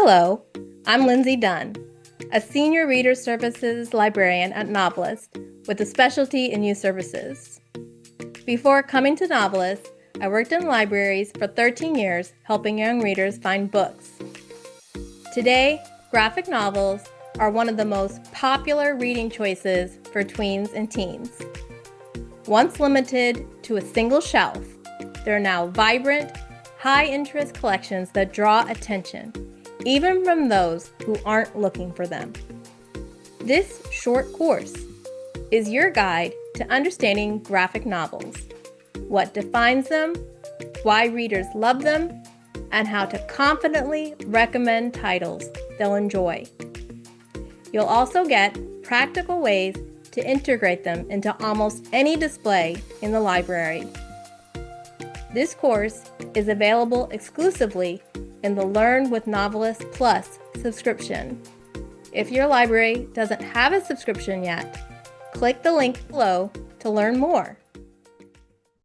Hello, I'm Lindsay Dunn, a Senior Reader Services Librarian at NoveList with a specialty in youth services. Before coming to NoveList, I worked in libraries for 13 years helping young readers find books. Today, graphic novels are one of the most popular reading choices for tweens and teens. Once limited to a single shelf, there are now vibrant, high-interest collections that draw attention, even from those who aren't looking for them. This short course is your guide to understanding graphic novels, what defines them, why readers love them, and how to confidently recommend titles they'll enjoy. You'll also get practical ways to integrate them into almost any display in the library. This course is available exclusively in the Learn with NoveList Plus subscription. If your library doesn't have a subscription yet, click the link below to learn more.